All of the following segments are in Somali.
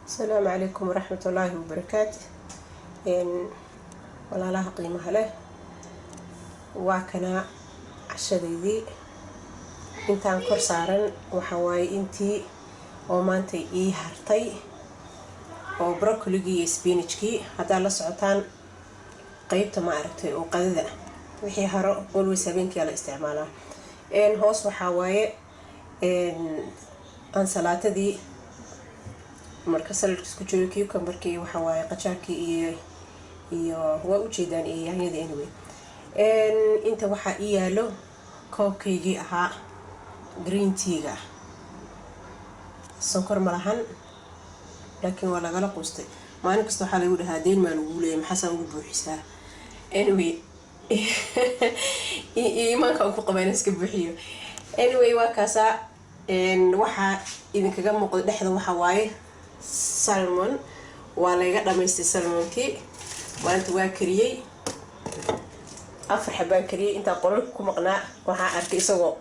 السلام عليكم ورحمة الله وبركاته. ولا لها قيمة له وكنا عشديدي intaan kor saaran waxa waaye intii oo maanta ii hartay oo broccoli iyo spinach-kii hadaa la socotaan qaybta ma aragtay oo qadada wixii haro always habeenkii la isticmaalaa hoos waxa waaye ansalaatadii marka saladka isku jiro cucumber-kii waxa waaye qajaarkii iyo waa u jeedaan yaanyada anyway inta waxa ii yaalo koobkaygii ahaa green tea-ga sonkor malahan laakiin waa lagala quustay maalin kasta waxaa lagu dhahaa deyn maan ugu leeyahay maxaa ugu buuxisaa anyway iimaanka ku qabaan iska buuxiyo anyway waa kaasa waxa idinkaga muuqdo dhexda waxa waaye salmon waa laga dhameystay salmonkii maanta waa kariyay afar xabaan kariyay inta qolka ku maqnaa waxa arkay isagoo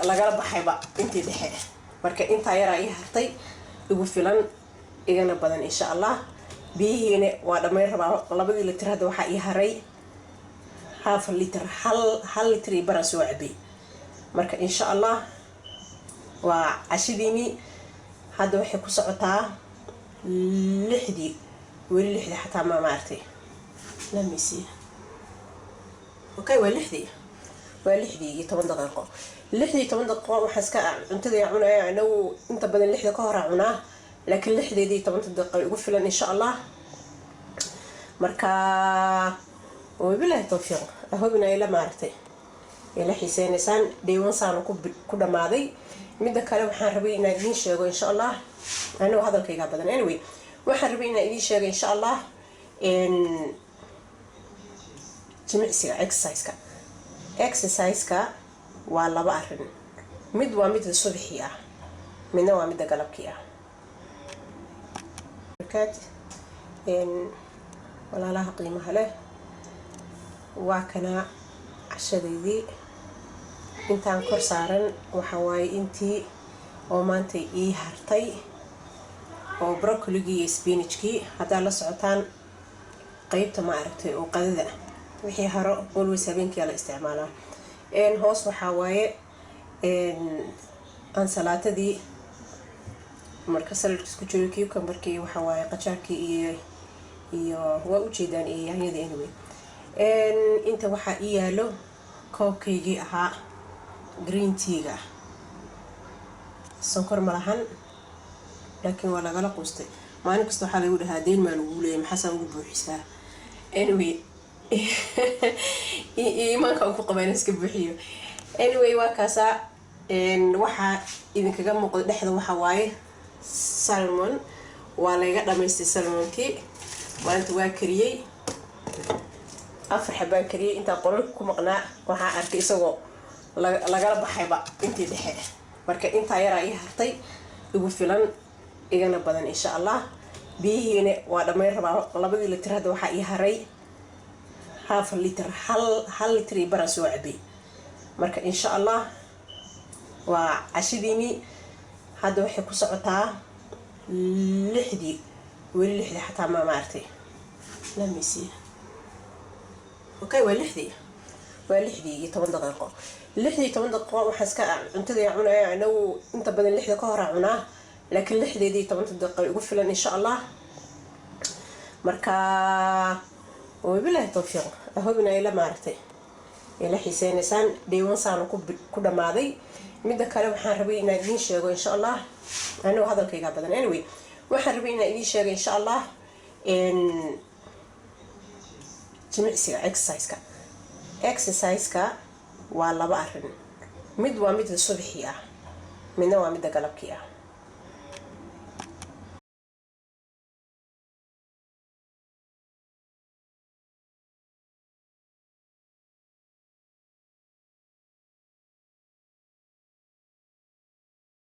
lagala baxayba intii dhexe marka inta yara ay hartay ugu filan igana badan insha Allah biyihiina waa dhamay rabaa 2 litir hada waxa ii haray half liter hal litir bara soo cabay marka insha Allah waa cashidiini hada waxay ku socotaa 6 weli 6 xataa ma maartay la misi okay waa 6 iyo 10 daqiiqo 10 daqiiqo waxa iska cuntada cunaya anagu inta badan 6 ka hor cunaa laakiin 6 10 daqiiqo ugu filan insha Allah marka oo bilaay tawfiiq ahobina ila maartay ila xiiseenaysan deewan saan ku dhamaaday midda kale waxaan rabay inaan idin sheego insha Allah anoo hadalkayga badan anyway waxaan rabay inaan idin sheego insha Allah jimicsiga exercise-ka waa laba arin mid waa mid subaxii ah midna waa mid galabkii ah wala laha qiimaha leh waa kana cashadeedii intaan kor saaran waxa waaye intii oo maanta ii hartay oo broccoli iyo spinach-kii hadaa la socotaan qaybta ma aragtay oo qadada wixii haro always habeenkii la isticmaalaa hoos waxa waaye ansalaatadii marka saladka isku jiro cucumber-kii waxa waaye qajaarkii iyo waa u jeedaan yaanyada anyway inta waxa ii yaalo koobkaygii ahaa green tea-ga sonkor malahan laakiin waa lagala quustay maalin kasta waxaa lagu dhahaa deyn maan ugu leeyahay maxaa ugu buuxisaa anyway iimaanka ku qabaan iska buuxiyo anyway waa kaasa waxa idinkaga muuqdo dhexda waxa waaye salmon waa laga dhameystay salmonkii maanta waa kariyay afar xabaan kariyay inta qolka ku maqnaa waxa arkay isagoo lagala baxayba intii dhexe marka inta yara ay hartay ugu filan igana badan insha Allah biyihiina waa dhamay rabaa 2 litir hada waxa ii haray half liter hal litir bara soo cabay marka insha Allah waa cashidiini hada waxay ku socotaa 6 weli 6 xataa ma maartay la misi okay waa 6 iyo 10 daqiiqo 6 iyo 10 daqiiqo waxa iska cuntada cunaya anagu inta badan 6 ka hor cunaa laakiin 6 iyo 10 daqiiqo ugu filan insha Allah marka oo bilaay tawfiiq ahobina ila maartay ila xiiseenaysan deewan saan ku dhamaaday midda kale waxaan rabay inaan idin sheego insha Allah anoo hadalkayga badan anyway waxaan rabay inaan idin sheego insha Allah jimicsiga exercise-ka waa laba arin mid waa mid subaxii ah midna waa mid galabkii ah